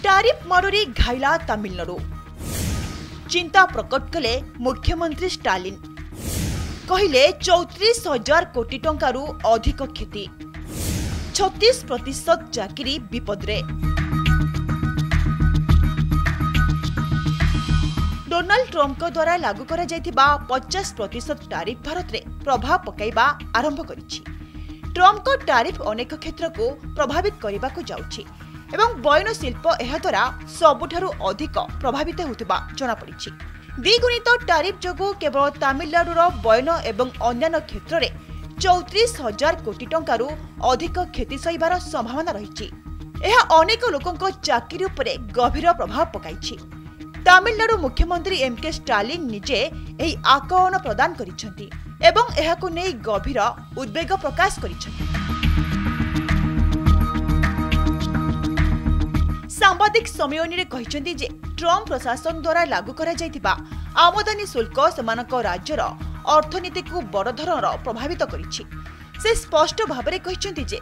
Tariff माड़े घाइला तमिलनाडु चिंता प्रकट कले मुख्यमंत्री स्टालिन कहले 34,000 कोटी टंकारु अधिक क्षति 36% चाकरी विपदरे। डोनाल्ड ट्रम्प द्वारा लागू करा जायतिबा 50% टैरिफ भारत रे प्रभाव पकाइबा आरंभ करिछि। ट्रम्प को टैरिफ अनेक क्षेत्र को प्रभावित करने को जाउछि एवं बयन शिल्प एहा द्वारा सबुठारु अधिक प्रभावित होतिबा जना पड़िछि। द्विगुणित टैरिफ जोगु केवल तमिलनाडुर बयन एवं अन्य क्षेत्र में 34,000 कोटी टंकारु अधिक क्षति सहिबार संभावना रहिछि। एहा अनेक लोकंक चाकरी उपरे गभीर प्रभाव पकाइछि। तमिलनाडु मुख्यमंत्री एमके स्टालिन निजे एही आकलन प्रदान करिसेंति एवं एहाकु नै गभीर उद्वेग प्रकाश करिसेंति। सांबादिक सम्मेलन रे कहिसेंति जे ट्रम्प प्रशासन द्वारा लागू करा जायतिबा आमदानी शुल्क सेमानक राज्यर अर्थनीति को बड़ धरणर प्रभावित करिछि। से स्पष्ट भाबरे कहिसेंति जे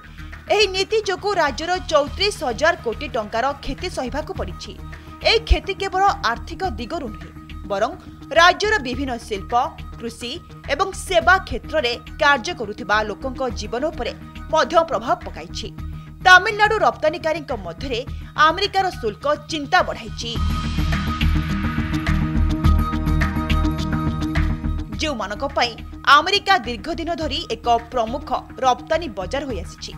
एही नीति जोगु राज्यर 34,000 कोटी टंकार क्षति सहिबाकु पड़िछि। ए क्षति केवल आर्थिक दिगरु नहीं बरं राज्यर विभिन्न शिल्प कृषि एवं सेवा क्षेत्र में कार्य करुथिबा लोकंक जीवन उपरे मध्य प्रभाव पकाइछि। तमिलनाडु रप्तानीकारी मध्य अमेरिकार शुल्क चिंता बढ़ाइछि। जो मानक पई अमेरिका दीर्घ दिन धरी एक प्रमुख रप्तानी बजार होई आसिछि।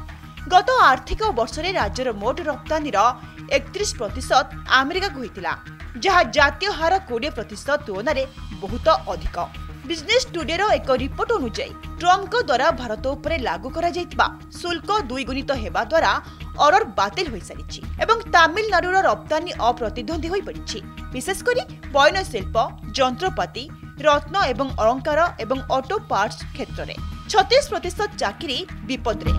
गत आर्थिक वर्ष रे राज्यर मोट रप्तानीर 31% अमेरिका को होइतिला, जहा जातीय हार 20% तुलना रे बहुत अधिक। बिजनेस टुडे एक रिपोर्ट अनुसार ट्रम्प द्वारा भारत उपरे लागू करा जायतिबा शुल्क द्विगुणित हेबा द्वारा ऑर्डर बातिल होई सारिछि एवं तमिलनाडुर रप्तानी अप्रतिद्वंदी होई पड़िछि। विशेष करी बयन शिल्प यंत्रपाती रत्न एवं अलंकार एवं ऑटो पार्ट्स क्षेत्र में 36% चाकरी विपदरे।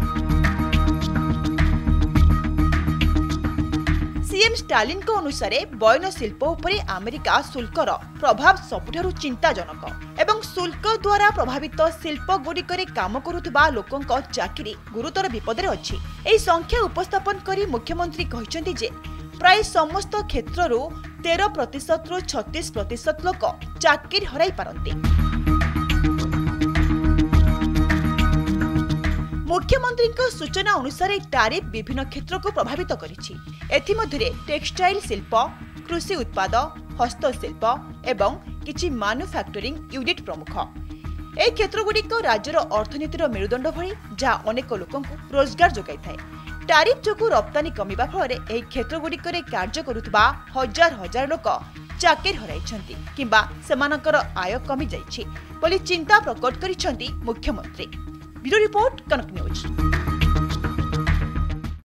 सीएम स्टालिन को अनुसार बयन शिल्प उपरे अमेरिका शुल्कर प्रभाव सबुठारु चिंताजनक एवं शुल्क द्वारा प्रभावित शिल्प गुड़िकरे काम करुथिबा लोकंक चाकरी गुरुतर विपदरे अछि। एही संख्या उपस्थापन करी मुख्यमंत्री कहिसेंति जे प्राय समस्त क्षेत्ररु 13% रु 36% लोक चाकरी हराई पारंती। मुख्यमंत्री सूचना अनुसार टैरिफ विभिन्न क्षेत्र को प्रभावित करिछि। एथिमध्यरे टेक्सटाइल शिल्प कृषि उत्पाद हस्तशिल्प एवं किछि मैन्युफैक्चरिंग यूनिट प्रमुख। ए क्षेत्रगुड़िक राज्यर अर्थनीतिर मेरुदंड भली जहाँ अनेक लोकंकु रोजगार जोगाई थाए। टैरिफ जोगु रप्तानी कमिबा फଳରେ एही क्षेत्रगुड़िकरे कार्य करुथिबा हजार हजार लोक चाकरी हराइछन्ति किंबा सेमानकर आय कमी जाइछि बोली चिंता प्रकट करिछन्ति मुख्यमंत्री। ब्यूरो रिपोर्ट कनक न्यूज।